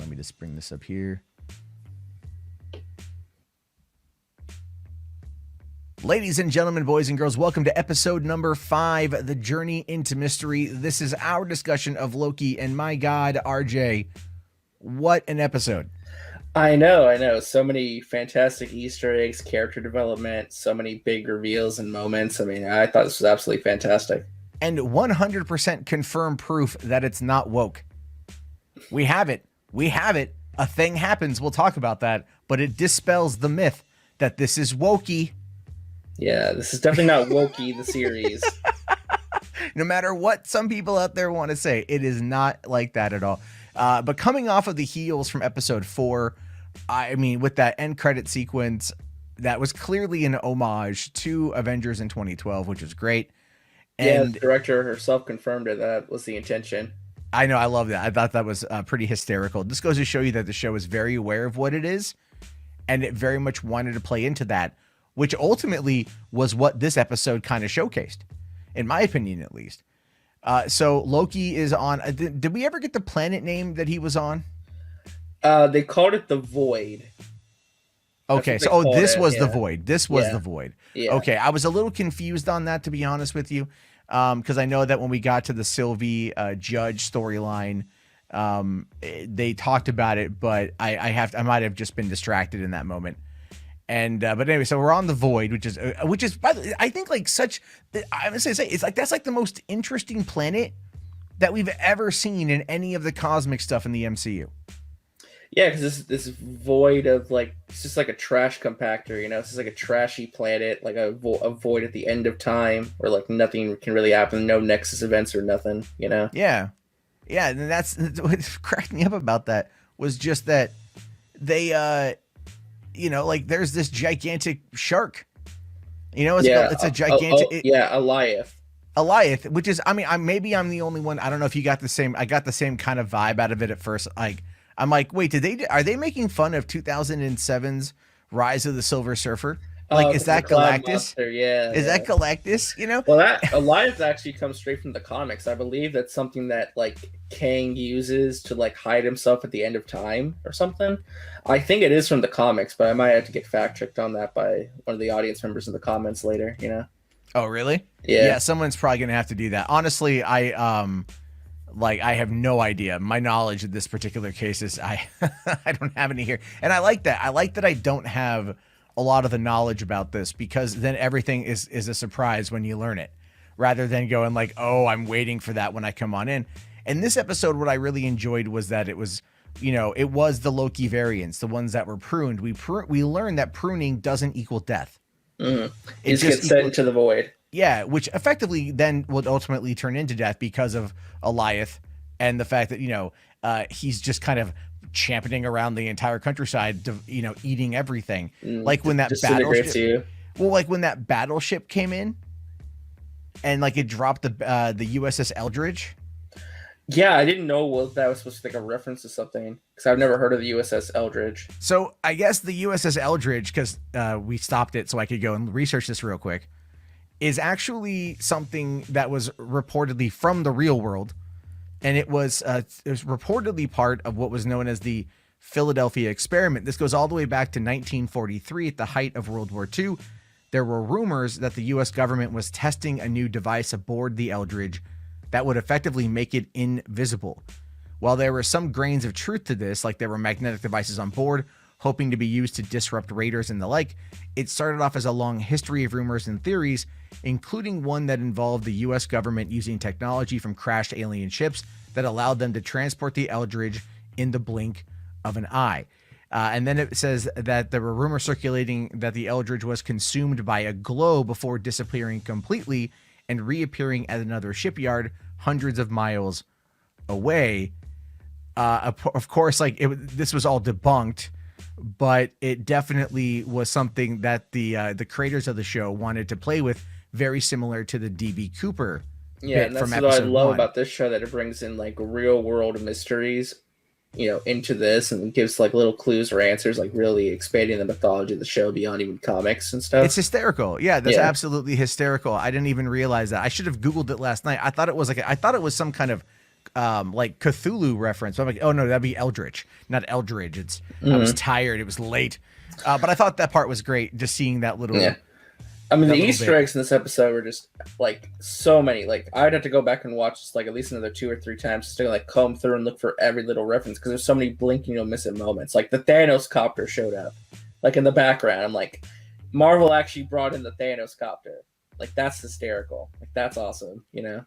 Let me just bring this up here. Ladies and gentlemen, boys and girls, welcome to episode number 5, The Journey into Mystery. This is our discussion of Loki, and my God, RJ, what an episode. I know. So many fantastic Easter eggs, character development, so many big reveals and moments. I mean, I thought this was absolutely fantastic. And 100% confirmed proof that it's not woke. We have it. A thing happens. We'll talk about that. But it dispels the myth that this is wokey. Yeah, this is definitely not Loki, the series. No matter what some people out there want to say, it is not like that at all. But coming off of the heels from episode 4, I mean, with that end credit sequence, that was clearly an homage to Avengers in 2012, which was great. And the director herself confirmed that was the intention. I know, I love that. I thought that was pretty hysterical. This goes to show you that the show is very aware of what it is, and it very much wanted to play into that, which ultimately was what this episode kind of showcased, in my opinion, at least. So Loki is on. Did we ever get the planet name that he was on? They called it the Void. Okay, so this was the Void. This was the Void. Yeah. Okay, I was a little confused on that, to be honest with you, because I know that when we got to the Sylvie Judge storyline, they talked about it, but I might have just been distracted in that moment. And but anyway, so we're on the Void, which is by the way, I think like such. I'm gonna say it's like that's like the most interesting planet that we've ever seen in any of the cosmic stuff in the MCU. Yeah, because this void of like it's just like a trash compactor, you know. It's just like a trashy planet, like a void at the end of time, where like nothing can really happen, no Nexus events or nothing, you know. Yeah, and that's what cracked me up about that was just that they you know, like there's this gigantic shark. You know, it's a gigantic. Alioth, which is, I mean, maybe I'm the only one. I don't know if you got the same. I got the same kind of vibe out of it at first. Like, I'm like, wait, are they making fun of 2007's Rise of the Silver Surfer? Like, is that Galactus? Monster, yeah. Is that Galactus? You know? Well, that Alioth actually comes straight from the comics. I believe that's something that like Kang uses to like hide himself at the end of time or something. I think it is from the comics, but I might have to get fact checked on that by one of the audience members in the comments later. You know? Oh, really? Yeah. Someone's probably gonna have to do that. Honestly, I have no idea. My knowledge of this particular case is I don't have any here, and I like that. I like that I don't have a lot of the knowledge about this, because then everything is a surprise when you learn it, rather than going like, oh, I'm waiting for that when I come on in. And this episode, what I really enjoyed was that it was, you know, it was the Loki variants, the ones that were pruned. We learned that pruning doesn't equal death. It just gets sent into the void. Yeah, which effectively then would ultimately turn into death because of Alioth and the fact that, you know, he's just kind of championing around the entire countryside, you know, eating everything. Like when that battleship, like when that battleship came in and like it dropped the USS Eldridge. Yeah, I didn't know that was supposed to be like a reference to something, because I've never heard of the USS Eldridge. So I guess the USS Eldridge, because we stopped it so I could go and research this real quick, is actually something that was reportedly from the real world. And it was reportedly part of what was known as the Philadelphia experiment. This goes all the way back to 1943, at the height of World War II. There were rumors that the U.S. government was testing a new device aboard the Eldridge that would effectively make it invisible. While there were some grains of truth to this, like there were magnetic devices on board, hoping to be used to disrupt raiders and the like, it started off as a long history of rumors and theories, including one that involved the U.S. government using technology from crashed alien ships that allowed them to transport the Eldridge in the blink of an eye. And then it says that there were rumors circulating that the Eldridge was consumed by a glow before disappearing completely and reappearing at another shipyard hundreds of miles away. Of course, like this was all debunked, but it definitely was something that the creators of the show wanted to play with, very similar to the DB Cooper. Yeah, and that's what I love about this show, that it brings in like real world mysteries, you know, into this, and gives like little clues or answers, like really expanding the mythology of the show beyond even comics and stuff. It's hysterical. Yeah, that's absolutely hysterical. I didn't even realize that. I should have Googled it last night. I thought it was some kind of like Cthulhu reference. I'm like, oh no, that'd be Eldritch, not Eldridge. I was tired. It was late. But I thought that part was great. Just seeing that little. Yeah. I mean, the Easter eggs in this episode were just like so many. Like I'd have to go back and watch this like at least another 2 or 3 times just to like comb through and look for every little reference because there's so many blink and you'll miss it moments. Like the Thanos copter showed up, like in the background. I'm like, Marvel actually brought in the Thanos copter. Like that's hysterical. Like that's awesome. You know?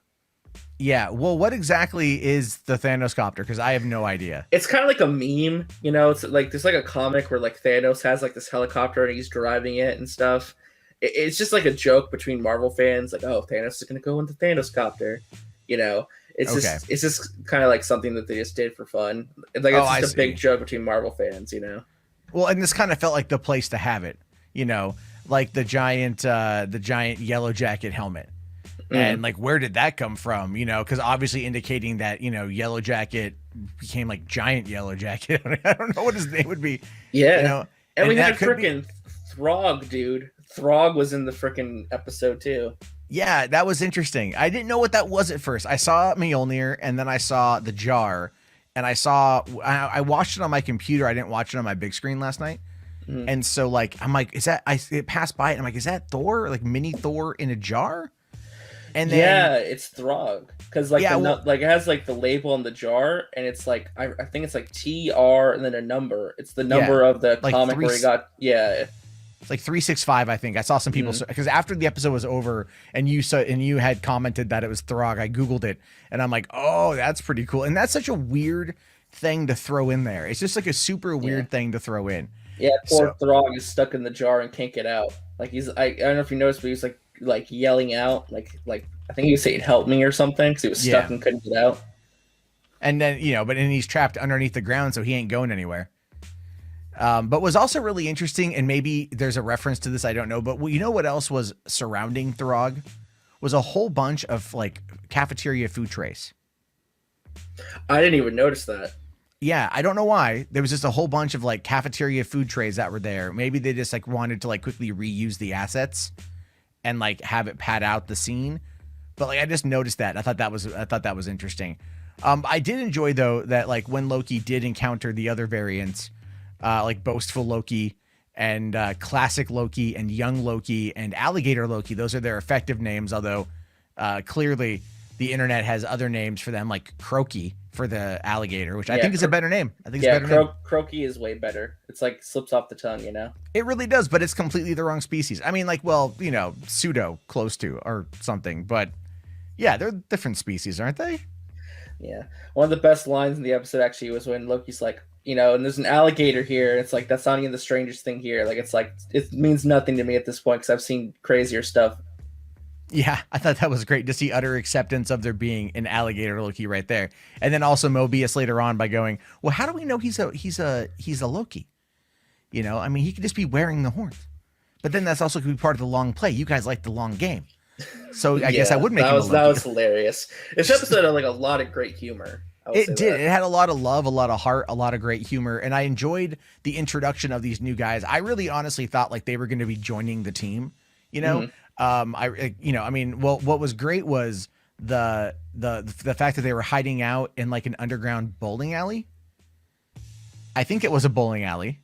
Yeah. Well, what exactly is the Thanos copter? Because I have no idea. It's kind of like a meme. You know, it's like there's like a comic where like Thanos has like this helicopter and he's driving it and stuff. It's just like a joke between Marvel fans, like, "Oh, Thanos is gonna go in the Thanos copter," you know. It's just kind of like something that they just did for fun. Like it's just a big joke between Marvel fans, you know. Well, and this kind of felt like the place to have it, you know, like the giant Yellow Jacket helmet, and like where did that come from, you know? Because obviously indicating that Yellow Jacket became like Giant Yellow Jacket. I don't know what his name would be. Yeah, you know? And we had freaking Throg, dude. Throg was in the freaking episode too. Yeah, that was interesting. I didn't know what that was at first. I saw Mjolnir, and then I saw the jar, and I watched it on my computer. I didn't watch it on my big screen last night. And so like I'm like, it passed by it, and I'm like, is that Thor? Like mini Thor in a jar? And then it's Throg. Because like it has like the label on the jar, and it's like I think it's like TR and then a number. It's the number of the like comic where he got It's like 365, I think. I saw some people because after the episode was over and you had commented that it was Throg, I Googled it and I'm like, oh, that's pretty cool. And that's such a weird thing to throw in there. It's just like a super weird thing to throw in. Yeah, poor Throg is stuck in the jar and can't get out. Like I don't know if you noticed, but he's like yelling out, like I think he was saying "help me" or something because he was stuck and couldn't get out. And then but then he's trapped underneath the ground, so he ain't going anywhere. But was also really interesting, and maybe there's a reference to this, I don't know, but you know what else was surrounding Throg? Was a whole bunch of like cafeteria food trays. I didn't even notice that. Yeah, I don't know why. There was just a whole bunch of like cafeteria food trays that were there. Maybe they just like wanted to like quickly reuse the assets and like have it pad out the scene. But like I just noticed that. I thought that was interesting. I did enjoy though that like when Loki did encounter the other variants, like Boastful Loki and Classic Loki and Young Loki and Alligator Loki. Those are their effective names, although clearly the internet has other names for them, like Croaky for the alligator, which I think is a better name. I think it's a better name. Croaky is way better. It's like slips off the tongue, you know? It really does, but it's completely the wrong species. I mean, like, well, pseudo close to or something, but yeah, they're different species, aren't they? Yeah. One of the best lines in the episode actually was when Loki's like, and there's an alligator here, and it's like, that's not even the strangest thing here. Like, it's like, it means nothing to me at this point because I've seen crazier stuff. Yeah, I thought that was great to see utter acceptance of there being an alligator Loki right there. And then also Mobius later on by going, well, how do we know he's a Loki? I mean, he could just be wearing the horns. But then that's also could be part of the long play. You guys like the long game. So I guess I would make him a Loki. That was hilarious. This episode had like a lot of great humor. It did. It had a lot of love, a lot of heart, a lot of great humor, and I enjoyed the introduction of these new guys. I really honestly thought like they were going to be joining the team, what was great was the fact that they were hiding out in like an underground bowling alley. I think it was a bowling alley.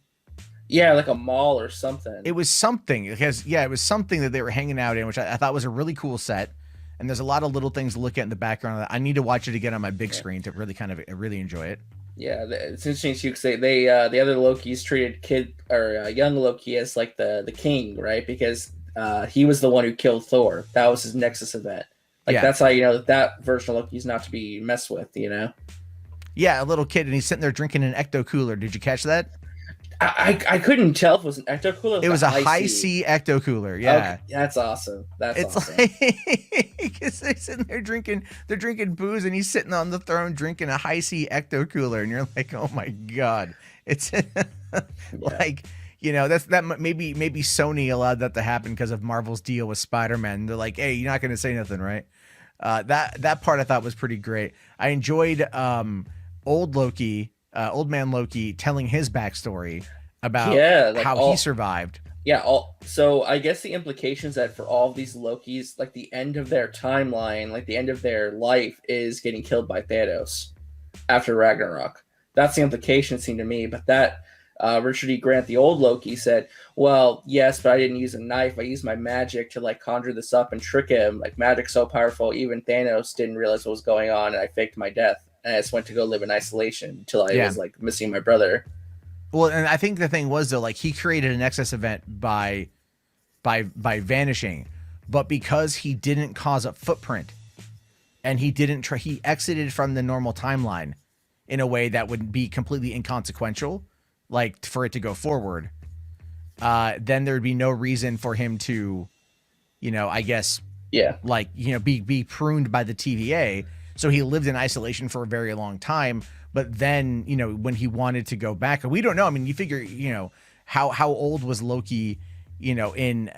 Yeah, like a mall or something. It was something because it was something that they were hanging out in, which I thought was a really cool set. And there's a lot of little things to look at in the background. I need to watch it again on my big screen to really really enjoy it. Yeah, it's interesting you could say the other Lokis treated young Loki as like the king, right? Because he was the one who killed Thor. That was his Nexus event. That's how you know that version of Loki is not to be messed with. Yeah, a little kid, and he's sitting there drinking an ecto cooler. Did you catch that? I couldn't tell if it was an ecto cooler. It was a high C ecto cooler. Yeah, okay, that's awesome. It's awesome. Because they're sitting there they're drinking booze, and he's sitting on the throne drinking a high C ecto cooler, and you're like, oh my god, it's like that maybe Sony allowed that to happen because of Marvel's deal with Spider-Man. They're like, hey, you're not going to say nothing, right? That part I thought was pretty great. I enjoyed old man Loki telling his backstory about how he survived. Yeah, so I guess the implications that for all of these Lokis, like the end of their timeline, like the end of their life is getting killed by Thanos after Ragnarok. That's the implication, it seemed to me. But that Richard E. Grant, the old Loki, said, "Well, yes, but I didn't use a knife. I used my magic to like conjure this up and trick him. Like magic's so powerful, even Thanos didn't realize what was going on, and I faked my death. And I just went to go live in isolation until I was like missing my brother." Well, and I think the thing was though, like he created an excess event by vanishing, but because he didn't cause a footprint, and he didn't try, he exited from the normal timeline in a way that would be completely inconsequential, like for it to go forward. Then there'd be no reason for him to, I guess, like be pruned by the TVA. So he lived in isolation for a very long time. But then, when he wanted to go back, and we don't know. I mean, you figure, how old was Loki, in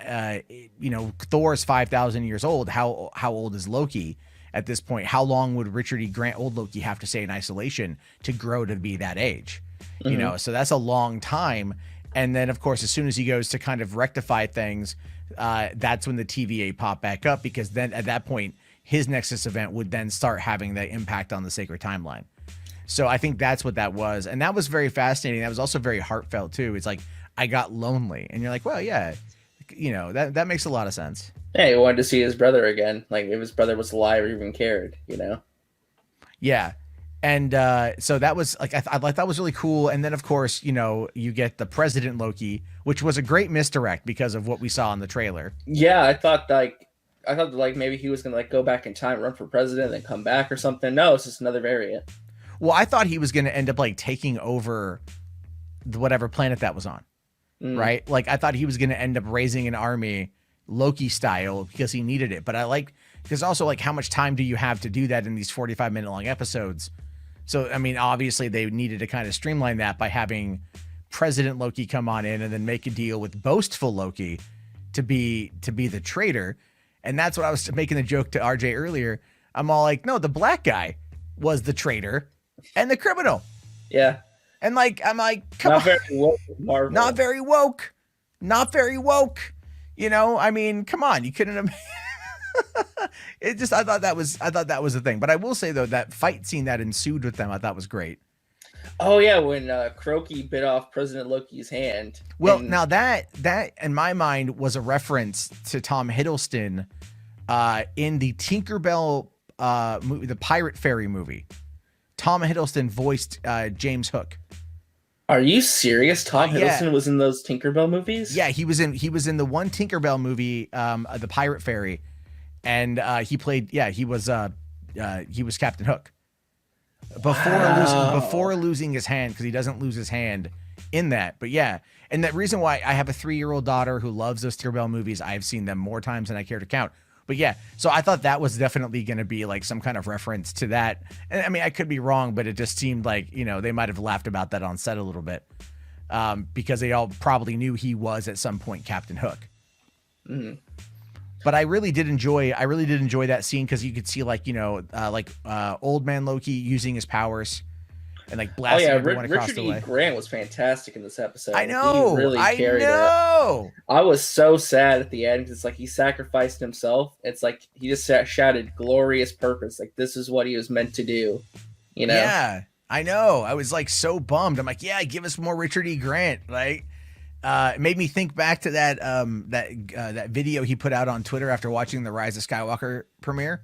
Thor's 5,000 years old. How old is Loki at this point? How long would Richard E. Grant, old Loki, have to stay in isolation to grow to be that age? Mm-hmm. So that's a long time. And then, of course, as soon as he goes to kind of rectify things, that's when the TVA pop back up, because then at that point, his Nexus event would then start having the impact on the Sacred Timeline. So I think that's what that was. And that was very fascinating. That was also very heartfelt too. It's like, I got lonely. And you're like, well, yeah, that makes a lot of sense. Yeah, he wanted to see his brother again. Like if his brother was alive or even cared, Yeah. And so that was like, I thought that was really cool. And then of course, you get the President Loki, which was a great misdirect because of what we saw in the trailer. Yeah, I thought maybe he was gonna like go back in time, run for president, and then come back or something. No, it's just another variant. Well, I thought he was going to end up like taking over whatever planet that was on, right? Like I thought he was going to end up raising an army Loki style because he needed it. But because also like how much time do you have to do that in these 45-minute long episodes? So, I mean, obviously they needed to kind of streamline that by having President Loki come on in and then make a deal with Boastful Loki to be the traitor. And that's what I was making the joke to RJ earlier. I'm all like, no, the black guy was the traitor and the criminal. Yeah. And I'm like, come on. Very woke, Marvel. Not very woke. Not very woke. I mean, come on. You couldn't have. I thought that was the thing. But I will say though, that fight scene that ensued with them, I thought was great. Oh yeah, when Croaky bit off President Loki's hand. Well, now that in my mind was a reference to Tom Hiddleston in the Tinkerbell movie, the Pirate Fairy movie. Tom Hiddleston voiced James Hook. Are you serious? Tom Hiddleston was in those Tinkerbell movies? Yeah, he was in the one Tinkerbell movie, the Pirate Fairy, and he played. Yeah, he was Captain Hook before losing his hand, because he doesn't lose his hand in that. But yeah, and the reason why I have a 3-year-old daughter who loves those Tinkerbell movies, I've seen them more times than I care to count. But yeah, so I thought that was definitely going to be like some kind of reference to that. And I mean, I could be wrong, but it just seemed like, they might have laughed about that on set a little bit, because they all probably knew he was at some point Captain Hook. Mm-hmm. But I really did enjoy that scene, because you could see old man Loki using his powers and like blasting everyone across Richard the way. E. Grant was fantastic in this episode. I know. He really carried it. I was so sad at the end. It's like he sacrificed himself. It's like he just shouted glorious purpose. Like this is what he was meant to do. Yeah, I know. I was like so bummed. I'm like, yeah, give us more Richard E. Grant. Like, it made me think back to that video he put out on Twitter after watching the Rise of Skywalker premiere,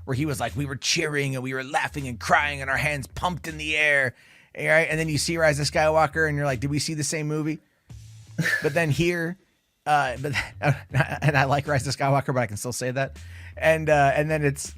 where he was like, we were cheering and we were laughing and crying and our hands pumped in the air. Right? And then you see Rise of Skywalker and you're like, did we see the same movie? But then here, and I like Rise of Skywalker, but I can still say that. And then it's,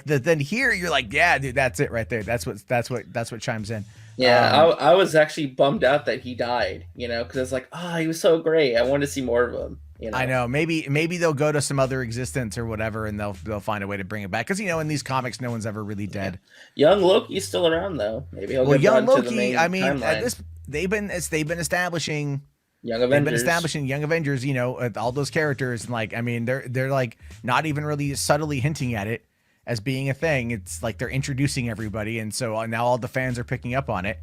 then here you're like, yeah, dude, that's it right there. That's what chimes in. Yeah. I was actually bummed out that he died, cause it's like, he was so great. I wanted to see more of him. I know. Maybe they'll go to some other existence or whatever, and they'll find a way to bring it back. Because in these comics, no one's ever really dead. Yeah. Young Loki's still around though. Maybe he'll get young Loki. To the main timeline. They've been establishing Young Avengers. They've been establishing Young Avengers. All those characters, and they're like not even really subtly hinting at it as being a thing. It's like they're introducing everybody, and so now all the fans are picking up on it,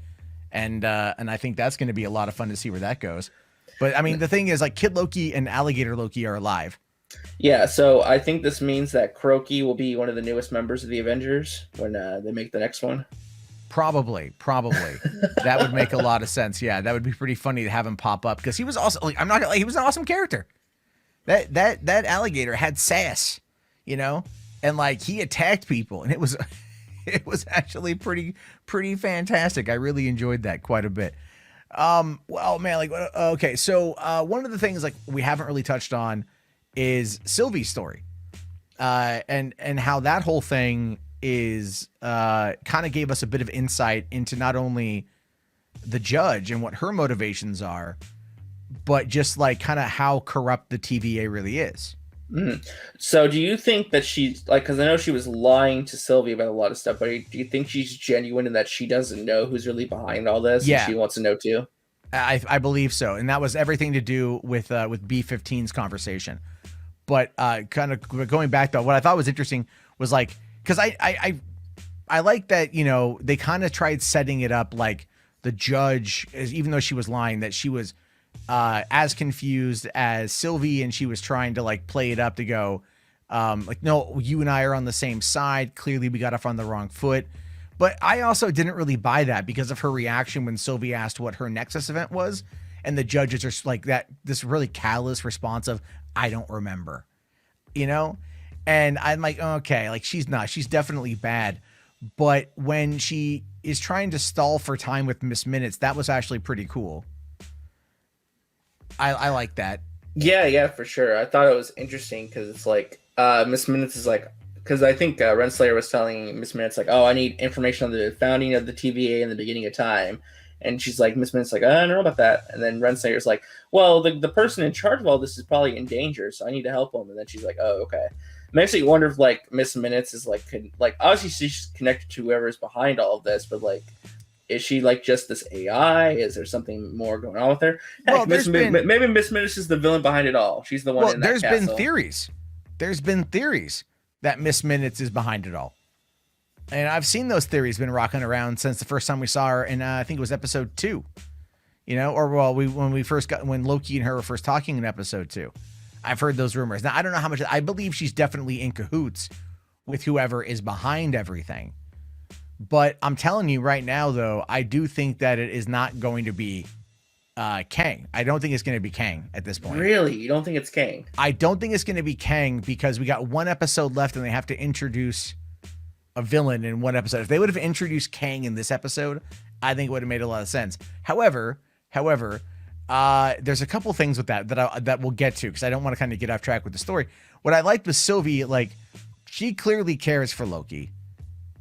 and I think that's going to be a lot of fun to see where that goes. But I mean, the thing is, like, Kid Loki and Alligator Loki are alive. Yeah, so I think this means that Croaky will be one of the newest members of the Avengers when they make the next one. Probably. That would make a lot of sense. Yeah, that would be pretty funny to have him pop up because he was also, like, I'm not gonna, like, he was an awesome character. That alligator had sass, you know, and like he attacked people, and it was it was actually pretty fantastic. I really enjoyed that quite a bit. Well, man, like, okay, so one of the things like we haven't really touched on is Sylvie's story, and how that whole thing is kind of gave us a bit of insight into not only the judge and what her motivations are, but just like kind of how corrupt the TVA really is. Mm. So do you think that she's like, because I know she was lying to Sylvie about a lot of stuff, but do you think she's genuine in that she doesn't know who's really behind all this? Yeah, And she wants to know too. I believe so, and that was everything to do with B15's conversation. But kind of going back though, what I thought was interesting was like, because I like that, you know, they kind of tried setting it up like the judge, even though she was lying, that she was as confused as Sylvie, and she was trying to like play it up to go like, no, you and I are on the same side. Clearly we got off on the wrong foot. But I also didn't really buy that because of her reaction when Sylvie asked what her Nexus event was, and the judges are like that, this really callous response of, I don't remember, you know? And I'm like, okay, like she's definitely bad. But when she is trying to stall for time with Miss Minutes, that was actually pretty cool. I like that. Yeah, for sure. I thought it was interesting because it's like Miss Minutes is like, because I think Renslayer was telling Miss Minutes like, oh, I need information on the founding of the TVA and the beginning of time. And she's like, Miss Minutes like, I don't know about that. And then Renslayer's like, well, the person in charge of all this is probably in danger, so I need to help him. And then she's like, oh, okay. Makes me wonder if like Miss Minutes is like obviously she's connected to whoever's behind all of this, but like, is she like just this AI? Is there something more going on with her? Heck, Well, maybe Miss Minutes is the villain behind it all. She's the one. Well, in that castle. There's been theories that Miss Minutes is behind it all. And I've seen those theories been rocking around since the first time we saw her in I think it was episode 2. You know, or well, when Loki and her were first talking in episode 2. I've heard those rumors. Now I don't know how much. I believe she's definitely in cahoots with whoever is behind everything. But I'm telling you right now, though, I do think that it is not going to be Kang. I don't think it's going to be Kang at this point. Really? You don't think it's Kang? I don't think it's going to be Kang because we got one episode left and they have to introduce a villain in one episode. If they would have introduced Kang in this episode, I think it would have made a lot of sense. However, there's a couple things with that we'll get to because I don't want to kind of get off track with the story. What I liked was Sylvie, like, she clearly cares for Loki.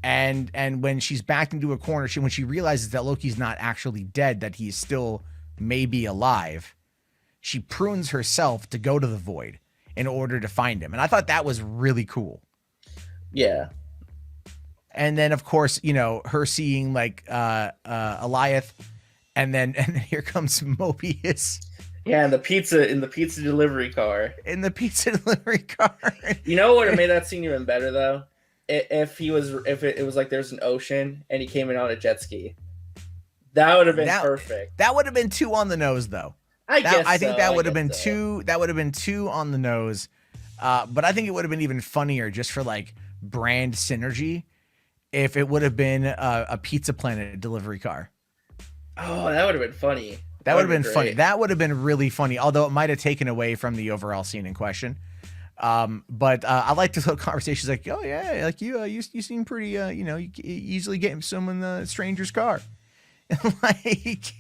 And when she's backed into a corner, when she realizes that Loki's not actually dead, that he's still maybe alive, she prunes herself to go to the void in order to find him. And I thought that was really cool. Yeah. And then, of course, you know, her seeing like Alioth, and then here comes Mobius. Yeah, in the pizza delivery car. In the pizza delivery car. You know what made that scene even better though? If it was like there's an ocean and he came in on a jet ski, that would have been perfect. That would have been too on the nose, though. I think that would have been too. That would have been too on the nose. But I think it would have been even funnier just for like brand synergy if it would have been a Pizza Planet delivery car. Oh, that would have been funny. That would have been funny. That would have been really funny. Although it might have taken away from the overall scene in question. But I like to have conversations like, oh yeah, like you seem pretty, you know, you easily get someone the stranger's car, and like,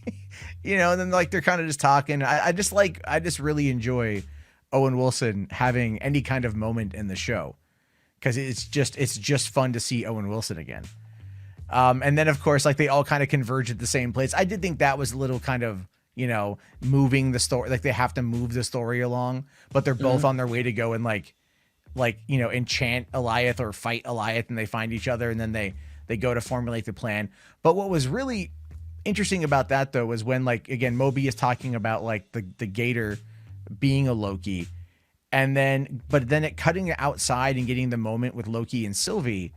you know, and then like they're kind of just talking. I just really enjoy Owen Wilson having any kind of moment in the show because it's just fun to see Owen Wilson again. And then of course like they all kind of converge at the same place. I did think that was a little kind of, you know, moving the story, like they have to move the story along, but they're both on their way to go and like, you know, enchant Alioth or fight Alioth, and they find each other and then they go to formulate the plan. But what was really interesting about that though was when like, again, Mobius talking about like the gator being a Loki, and then, but then it cutting it outside and getting the moment with Loki and Sylvie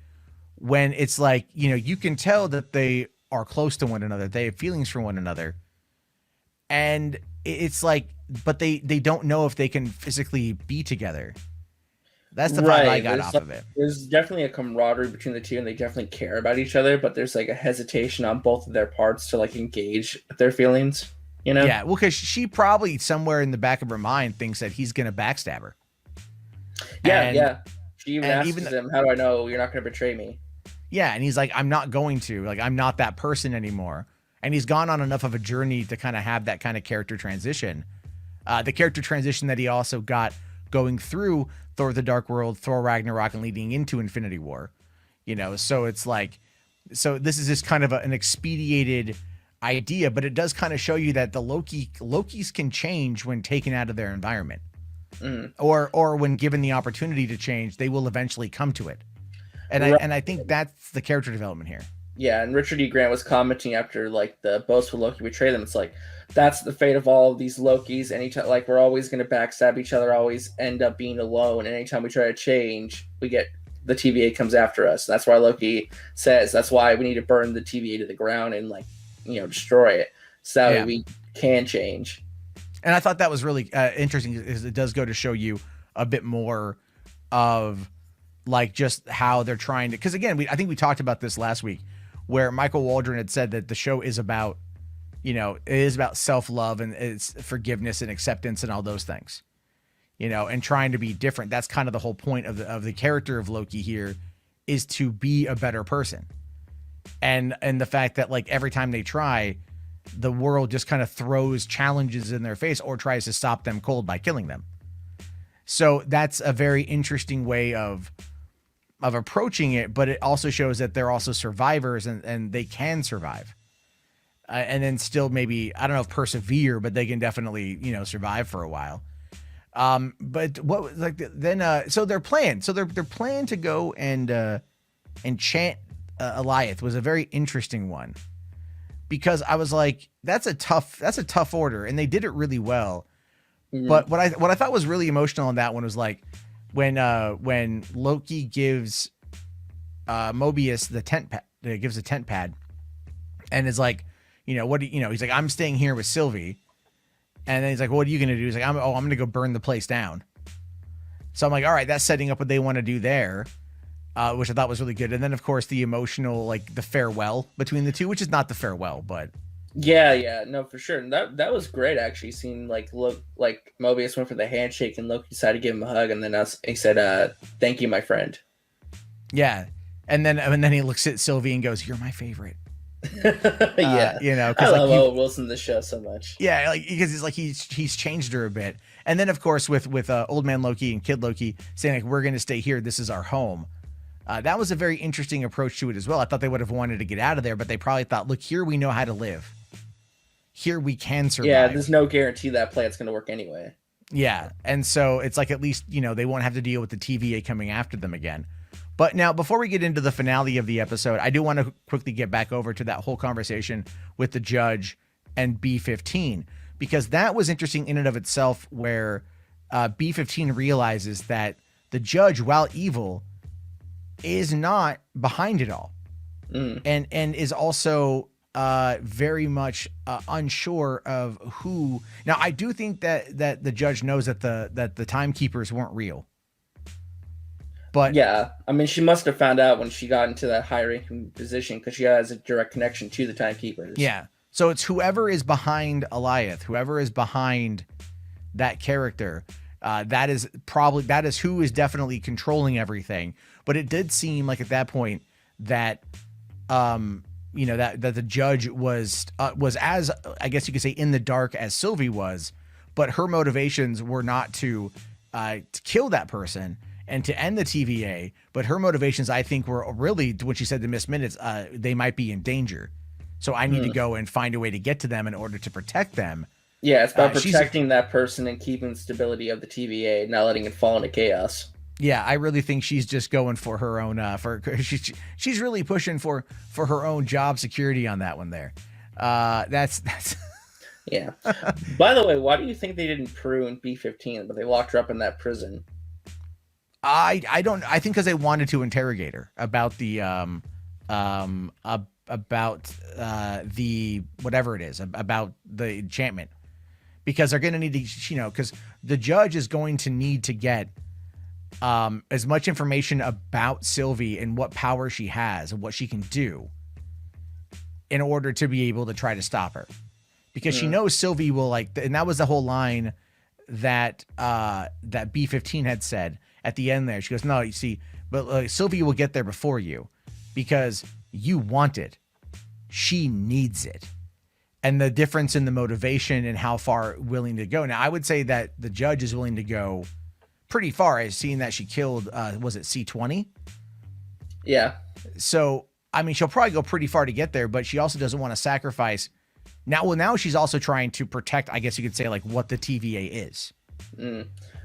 when it's like, you know, you can tell that they are close to one another. They have feelings for one another. and it's like, but they don't know if they can physically be together. That's the vibe I got off of it. There's definitely a camaraderie between the two, and they definitely care about each other. But there's like a hesitation on both of their parts to like engage with their feelings. You know? Yeah. Well, because she probably somewhere in the back of her mind thinks that he's gonna backstab her. Yeah. She even asks him, "How do I know you're not going to betray me?" Yeah, and he's like, "I'm not going to. Like, I'm not that person anymore." And he's gone on enough of a journey to kind of have that kind of character transition. The character transition that he also got going through Thor: The Dark World, Thor: Ragnarok, and leading into Infinity War. So it's like, so this is just kind of an expedited idea, but it does kind of show you that the Lokis can change when taken out of their environment. Or when given the opportunity to change, they will eventually come to it. And I think that's the character development here. Yeah, and Richard E. Grant was commenting after like the Boastful Loki betrayed them. It's like, that's the fate of all of these Lokis. Anytime, like, we're always going to backstab each other, always end up being alone. And anytime we try to change, we get the TVA comes after us. That's why Loki says that's why we need to burn the TVA to the ground and like, destroy it, so that way we can change. And I thought that was really interesting, because it does go to show you a bit more of like just how they're trying to, because again, I think we talked about this last week, where Michael Waldron had said that the show is about, it is about self-love and it's forgiveness and acceptance and all those things, and trying to be different. That's kind of the whole point of the character of Loki here, is to be a better person. And the fact that like every time they try, the world just kind of throws challenges in their face or tries to stop them cold by killing them. So that's a very interesting way of approaching it, but it also shows that they're also survivors and they can survive. And then still maybe, I don't know if persevere, but they can definitely, survive for a while. But what, like, then, so their plan to go and enchant Alioth was a very interesting one, because I was like, that's a tough order, and they did it really well. Mm-hmm. But what I thought was really emotional on that one was like when Loki gives Mobius the tent pad, and is like, what do he's like, I'm staying here with Sylvie, and then he's like, what are you gonna do? He's like, I'm gonna go burn the place down. So I'm like, all right, that's setting up what they want to do there. Which I thought was really good. And then, of course, the emotional, like the farewell between the two, which is not the farewell, but yeah, no, for sure. And that was great, actually. Seeing like Mobius went for the handshake and Loki decided to give him a hug, and then he said, "Thank you, my friend." Yeah, and then he looks at Sylvie and goes, "You're my favorite." Yeah, I love Owen Wilson in the show so much. Yeah, like because he's like he's changed her a bit. And then, of course, with Old Man Loki and Kid Loki saying like, we're going to stay here. This is our home. That was a very interesting approach to it as well. I thought they would have wanted to get out of there, but they probably thought, look, here we know how to live. Here we can survive. Yeah, there's no guarantee that plan's going to work anyway. Yeah, and so it's like at least, they won't have to deal with the TVA coming after them again. But now, before we get into the finale of the episode, I do want to quickly get back over to that whole conversation with the judge and B-15, because that was interesting in and of itself, where B-15 realizes that the judge, while evil, is not behind it all, and is also very much unsure of who. Now, I do think that the judge knows that the timekeepers weren't real. But yeah, I mean, she must have found out when she got into that high-ranking position, because she has a direct connection to the timekeepers. Yeah, so it's whoever is behind Alioth, whoever is behind that character. That is who is definitely controlling everything. But it did seem like at that point that, that the judge was as, I guess you could say, in the dark as Sylvie was, but her motivations were not to kill that person and to end the TVA. But her motivations, I think, were really, when she said to Miss Minutes, they might be in danger. So I need to go and find a way to get to them in order to protect them. Yeah, it's about protecting that person and keeping the stability of the TVA, not letting it fall into chaos. Yeah, I really think she's just going for her own. She's really pushing for her own job security on that one there. That's. Yeah. By the way, why do you think they didn't prune B-15, but they locked her up in that prison? I don't. I think because they wanted to interrogate her about the the whatever it is about the enchantment, because they're going to need to, because the judge is going to need to get as much information about Sylvie and what power she has and what she can do in order to be able to try to stop her, because she knows Sylvie will and that was the whole line that that B-15 had said at the end there. She goes, no, you see, but Sylvie will get there before you because you want it. She needs it. And the difference in the motivation and how far willing to go. Now, I would say that the judge is willing to go pretty far, as seeing that she killed, was it C-20? Yeah. So, I mean, she'll probably go pretty far to get there, but she also doesn't want to sacrifice. Now she's also trying to protect, I guess you could say, like, what the TVA is.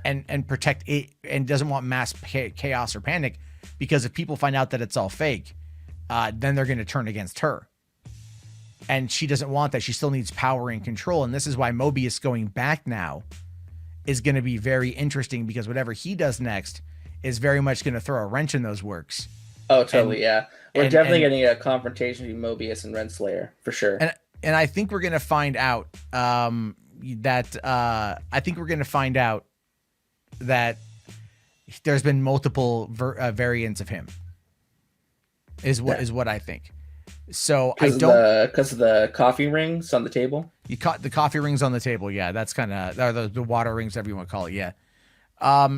And protect it, and doesn't want mass chaos or panic, because if people find out that it's all fake, then they're going to turn against her. And she doesn't want that. She still needs power and control. And this is why Mobius going back now is going to be very interesting, because whatever he does next is very much going to throw a wrench in those works. Oh, totally. Yeah. We're definitely getting a confrontation between Mobius and Renslayer for sure. And I think we're going to find out that there's been multiple variants of him is what I think. So because of the coffee rings on the table. You caught the coffee rings on the table. Yeah, that's kind of the water rings, whatever you want to call it. Yeah.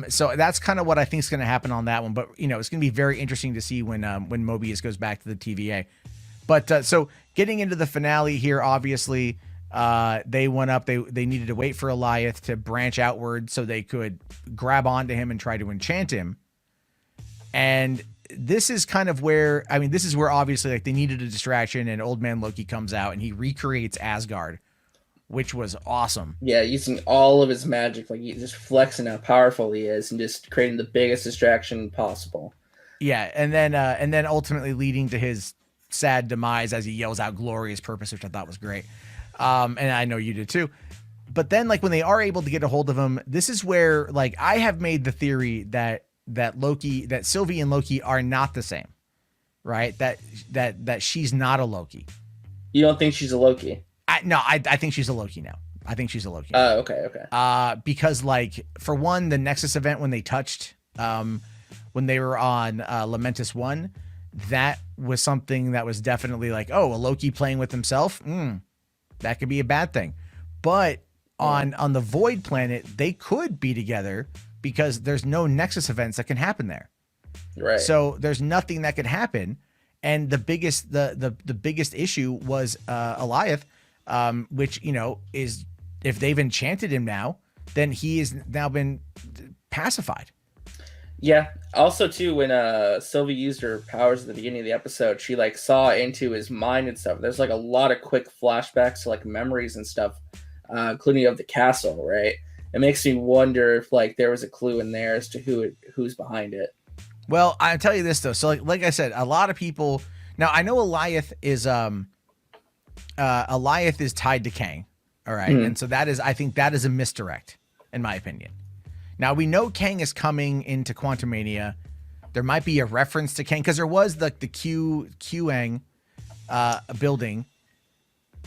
So that's kind of what I think is going to happen on that one. But it's going to be very interesting to see when Mobius goes back to the TVA. But so getting into the finale here, obviously, they went up. They needed to wait for Alioth to branch outward so they could grab onto him and try to enchant him. And this is kind of where, this is where obviously like they needed a distraction, and Old Man Loki comes out and he recreates Asgard, which was awesome. Yeah, using all of his magic, like he's just flexing how powerful he is and just creating the biggest distraction possible. Yeah, and then ultimately leading to his sad demise as he yells out glorious purpose, which I thought was great. And I know you did too. But then like when they are able to get a hold of him, this is where like I have made the theory that Sylvie and Loki are not the same, right? That she's not a Loki. You don't think she's a Loki? I think she's a Loki now. I think she's a Loki. Oh, okay. Because like for one, the Nexus event when they touched, when they were on Lamentus 1, that was something that was definitely like, oh, a Loki playing with himself. That could be a bad thing. But on the Void planet, they could be together because there's no Nexus events that can happen there. Right. So there's nothing that could happen. And the biggest issue was Alioth, which, is if they've enchanted him now, then he is now been pacified. Yeah. Also, too, when Sylvie used her powers at the beginning of the episode, she like saw into his mind and stuff. There's like a lot of quick flashbacks to like memories and stuff, including of the castle. Right. It makes me wonder if like there was a clue in there as to who's behind it. Well, I'll tell you this though. So like I said, a lot of people now I know Alioth is tied to Kang. All right. And so I think that is a misdirect in my opinion. Now we know Kang is coming into Quantumania. There might be a reference to Kang because there was the Qang building.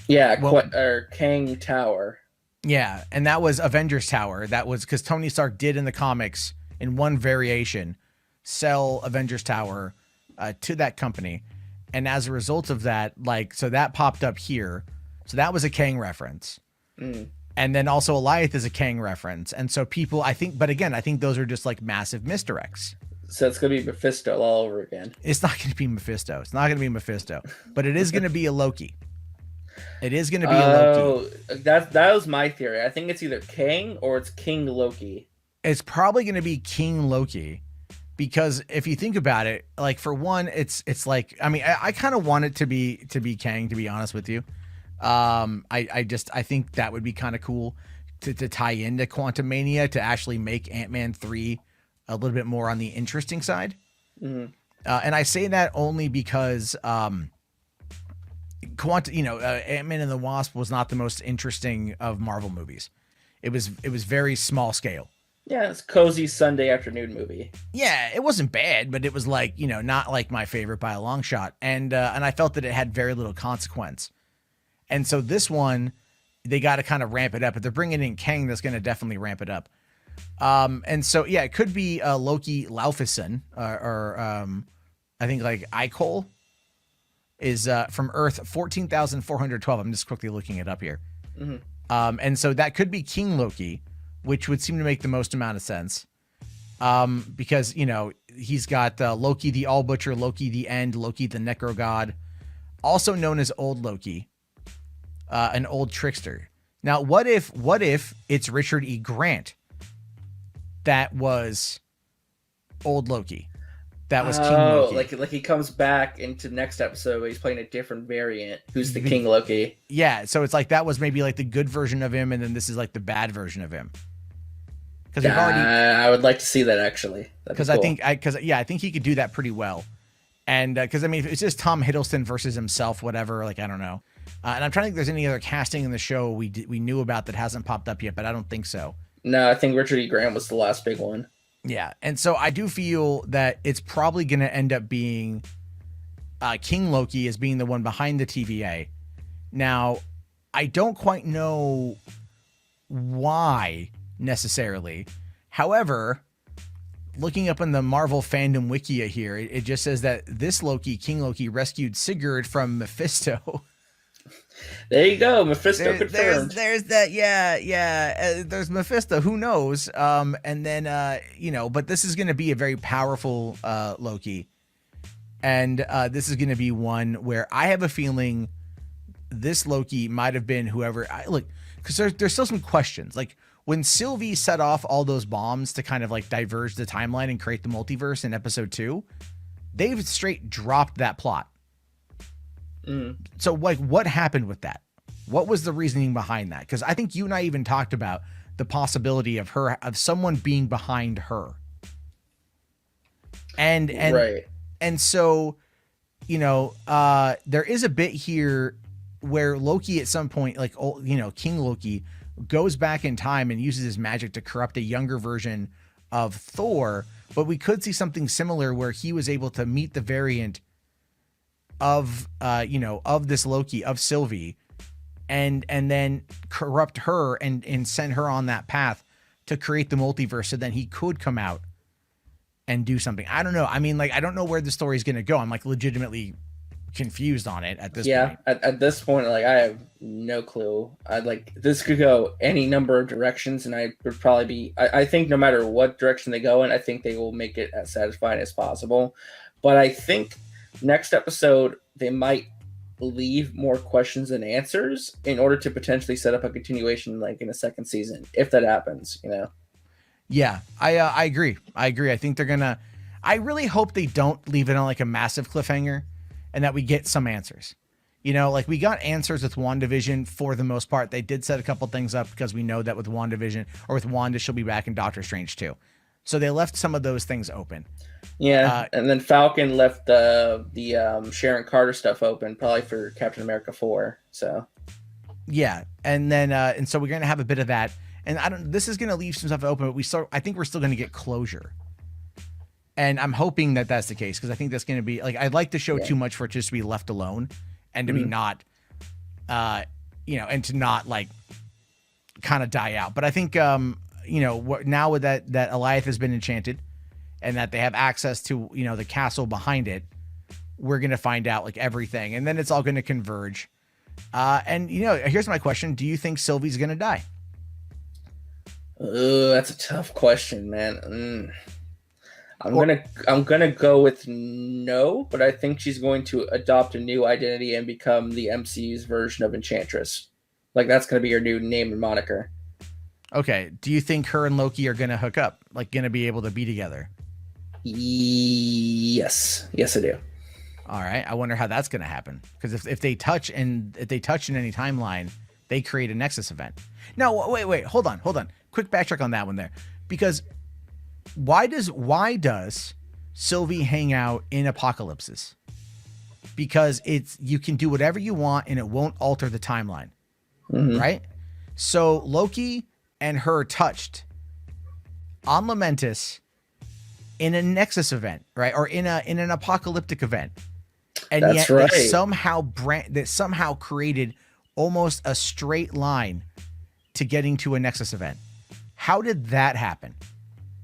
Yeah, or Kang Tower. Yeah, and that was Avengers Tower. That was because Tony Stark did in the comics in one variation sell Avengers Tower to that company, and as a result of that, so that popped up here. So that was a Kang reference. And then also Alioth is a Kang reference. And so people, I think those are just like massive misdirects. So it's going to be Mephisto all over again. It's not going to be Mephisto. But it is going to be a Loki. It is going to be a Loki. That was my theory. I think it's either Kang or it's King Loki. It's probably going to be King Loki. Because if you think about it, like for one, it's like, I kind of want it to be Kang, to be honest with you. I think that would be kind of cool to tie into Quantumania to actually make Ant-Man 3 a little bit more on the interesting side. And I say that only because, Ant-Man and the Wasp was not the most interesting of Marvel movies. It was very small scale. Yeah, it's a cozy Sunday afternoon movie. Yeah, it wasn't bad, but it was like, not like my favorite by a long shot. And I felt that it had very little consequence. And so this one, they got to kind of ramp it up. If they're bringing in Kang, that's going to definitely ramp it up. And so, yeah, it could be Loki Laufeyson, or I think like Icole is from Earth 14,412. I'm just quickly looking it up here. Mm-hmm. And so that could be King Loki, which would seem to make the most amount of sense. Because, he's got Loki the All Butcher, Loki the End, Loki the Necro God, also known as Old Loki, an old trickster. Now, what if it's Richard E. Grant that was Old Loki? That was King Loki. Like he comes back into next episode, but he's playing a different variant. Who's the King Loki? Yeah, so it's like that was maybe like the good version of him, and then this is like the bad version of him. Because I would like to see that actually. Because cool. I think he could do that pretty well. And because I mean, if it's just Tom Hiddleston versus himself, whatever. Like I don't know. And I'm trying to think if there's any other casting in the show we knew about that hasn't popped up yet, but I don't think so. No, I think Richard E. Grant was the last big one. Yeah, and so I do feel that it's probably going to end up being King Loki as being the one behind the TVA. Now, I don't quite know why necessarily. However, looking up in the Marvel fandom wikia here, it just says that this Loki, King Loki, rescued Sigurd from Mephisto. There you go, Mephisto confirmed. There's that, yeah. There's Mephisto. Who knows? And then but this is going to be a very powerful Loki, and this is going to be one where I have a feeling this Loki might have been whoever. Because there's still some questions. Like when Sylvie set off all those bombs to kind of like diverge the timeline and create the multiverse in episode 2, they've straight dropped that plot. So like what happened with that? What was the reasoning behind that? Because I think you and I even talked about the possibility of someone being behind her. And right. And so, there is a bit here where Loki at some point, like, King Loki goes back in time and uses his magic to corrupt a younger version of Thor. But we could see something similar where he was able to meet the variant of this Loki, of Sylvie, and then corrupt her and send her on that path to create the multiverse, so then he could come out and do something. I don't know. I mean, like, I don't know where the story's going to go. I'm like legitimately confused on it at this point. Yeah, at this point, like, I have no clue. This could go any number of directions, and I would probably be, I think no matter what direction they go in, I think they will make it as satisfying as possible. But I think next episode, they might leave more questions than answers in order to potentially set up a continuation, like in a second season, if that happens, Yeah, I agree. I think they're gonna. I really hope they don't leave it on like a massive cliffhanger, and that we get some answers. Like we got answers with WandaVision for the most part. They did set a couple things up because we know that with WandaVision or with Wanda, she'll be back in Doctor Strange too. So they left some of those things open. Yeah, and then Falcon left the Sharon Carter stuff open, probably for Captain America 4. So yeah, and then and so we're gonna have a bit of that, and this is gonna leave some stuff open, but I think we're still gonna get closure, and I'm hoping that that's the case because I think that's gonna be like I'd like the show too much for it just to be left alone and to be not, and to not like kind of die out. But I think now with that Alioth has been enchanted, and that they have access to, the castle behind it, we're going to find out like everything. And then it's all going to converge. And here's my question. Do you think Sylvie's going to die? Oh, that's a tough question, man. I'm gonna go with no, but I think she's going to adopt a new identity and become the MCU's version of Enchantress. Like that's going to be her new name and moniker. Okay. Do you think her and Loki are going to hook up? Like going to be able to be together? Yes, I do. All right. I wonder how that's going to happen. Because if they touch in any timeline, they create a Nexus event. No, wait. Hold on. Quick backtrack on that one there. Because why does Sylvie hang out in apocalypses? Because you can do whatever you want and it won't alter the timeline. Mm-hmm. Right? So Loki and her touched on Lamentis in a Nexus event, right? Or in an apocalyptic event. And That's yet right. they somehow created almost a straight line to getting to a Nexus event. How did that happen?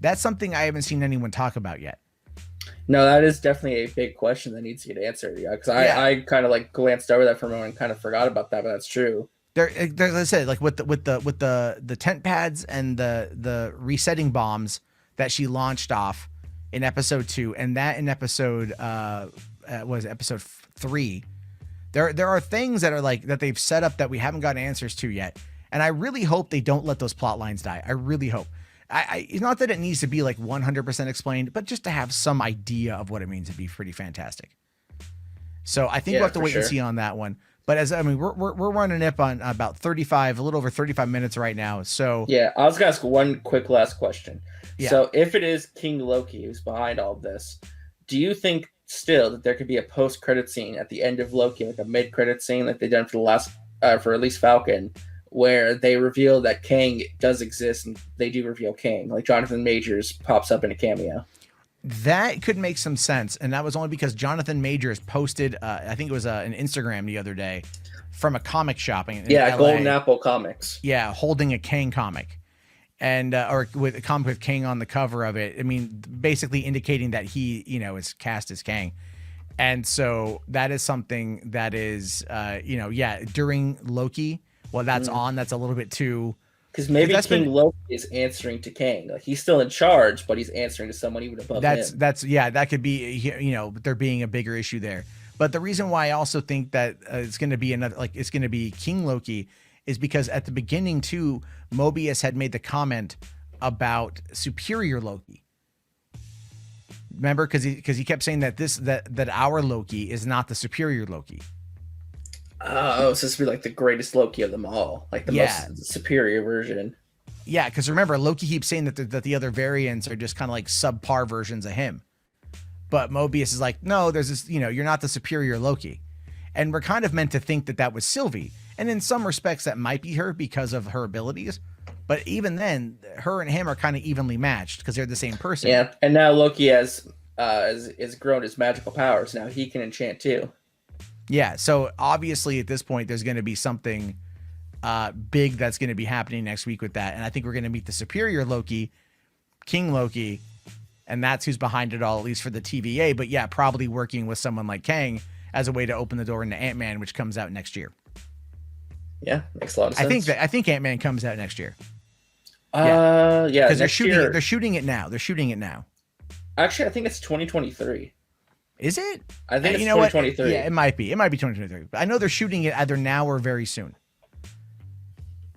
That's something I haven't seen anyone talk about yet. No, that is definitely a big question that needs to get answered. Yeah, because I kind of like glanced over that for a moment and kind of forgot about that, but that's true. There, as I said, like with the tent pads and the resetting bombs that she launched off in episode 2, and that in episode was episode 3. There are things that are like that they've set up that we haven't gotten answers to yet, and I really hope they don't let those plot lines die. I really hope. It's not that it needs to be like 100% explained, but just to have some idea of what it means would be pretty fantastic. So I think we'll have to wait and see on that one. But we're running up on about 35, a little over 35 minutes right now. So yeah, I was gonna ask one quick last question. Yeah. So if it is King Loki who's behind all of this, do you think still that there could be a post-credit scene at the end of Loki, like a mid-credit scene, like they've done for the last, for at least Falcon, where they reveal that Kang does exist and they do reveal Kang, like Jonathan Majors pops up in a cameo? That could make some sense, and that was only because Jonathan Majors posted, I think it was an Instagram the other day, from a comic shop in LA. Golden Apple Comics. Yeah, holding a Kang comic, and or with a comic with Kang on the cover of it. I mean, basically indicating that he, is cast as Kang, and so that is something that is, during Loki. Well, that's on. That's a little bit too. Because maybe King Loki is answering to Kang. Like he's still in charge, but he's answering to someone even above him. That could be, there being a bigger issue there. But the reason why I also think that it's going to be it's going to be King Loki is because at the beginning too, Mobius had made the comment about superior Loki. Remember, because he kept saying that our Loki is not the superior Loki. Oh, so this would be like the greatest Loki of them all, like the most superior version. Yeah, because remember, Loki keeps saying that the other variants are just kind of like subpar versions of him. But Mobius is like, no, there's this, you're not the superior Loki. And we're kind of meant to think that was Sylvie. And in some respects, that might be her because of her abilities. But even then, her and him are kind of evenly matched because they're the same person. Yeah, and now Loki has grown his magical powers. Now he can enchant too. Yeah, so obviously at this point, there's going to be something big that's going to be happening next week with that. And I think we're going to meet the superior Loki, King Loki, and that's who's behind it all, at least for the TVA. But yeah, probably working with someone like Kang as a way to open the door into Ant-Man, which comes out next year. Yeah, makes a lot of sense. I think Ant-Man comes out next year. Yeah, because they're shooting it now. Actually, I think it's 2023. Is it? I think it's 2023. Yeah, it might be. It might be 2023. But I know they're shooting it either now or very soon.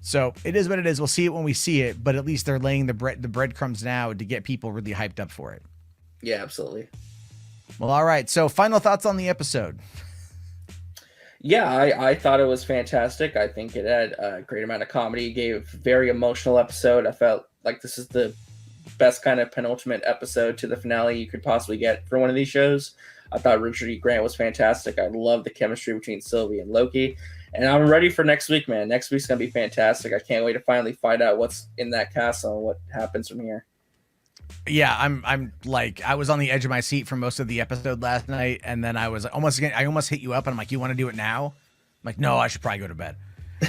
So it is what it is. We'll see it when we see it, but at least they're laying the breadcrumbs now to get people really hyped up for it. Yeah, absolutely. Well, all right. So final thoughts on the episode. Yeah, I thought it was fantastic. I think it had a great amount of comedy, gave a very emotional episode. I felt like this is the best kind of penultimate episode to the finale you could possibly get for one of these shows. I thought Richard E. Grant was fantastic. I love the chemistry between Sylvie and Loki. And I'm ready for next week, man. Next week's going to be fantastic. I can't wait to finally find out what's in that castle and what happens from here. Yeah, I'm like, I was on the edge of my seat for most of the episode last night. And then I almost hit you up and I'm like, you want to do it now? I'm like, no, I should probably go to bed.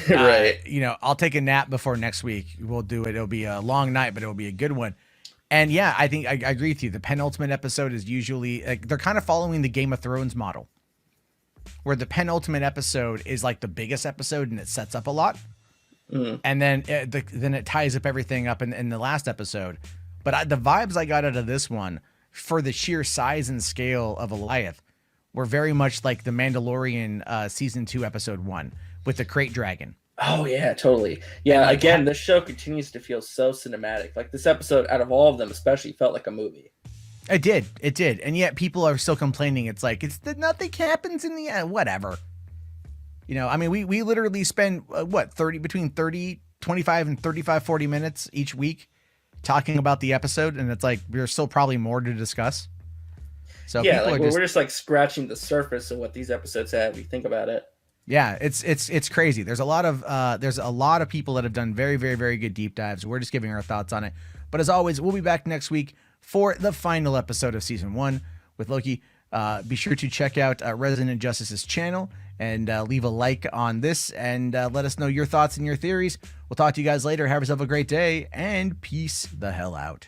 Right. I'll take a nap before next week. We'll do it. It'll be a long night, but it'll be a good one. And yeah, I think I agree with you. The penultimate episode is usually like they're kind of following the Game of Thrones model, where the penultimate episode is like the biggest episode and it sets up a lot, and then it ties up everything up in the last episode. But the vibes I got out of this one, for the sheer size and scale of Alioth, were very much like the Mandalorian season 2 episode 1 with the Krayt Dragon. Oh yeah, totally. Yeah, again, this show continues to feel so cinematic. Like this episode, out of all of them, especially felt like a movie. It did, and yet people are still complaining. It's like nothing happens in the end. Whatever. I mean, we literally spend between 25 and 35, 40 minutes each week talking about the episode, and it's like there's still probably more to discuss. So yeah, like we're just like scratching the surface of what these episodes have. If you think about it. Yeah, it's crazy. There's a lot of people that have done very, very, very good deep dives. We're just giving our thoughts on it. But as always, we'll be back next week for the final episode of season 1 with Loki. Be sure to check out Resonant Justice's channel and leave a like on this and let us know your thoughts and your theories. We'll talk to you guys later. Have yourself a great day and peace the hell out.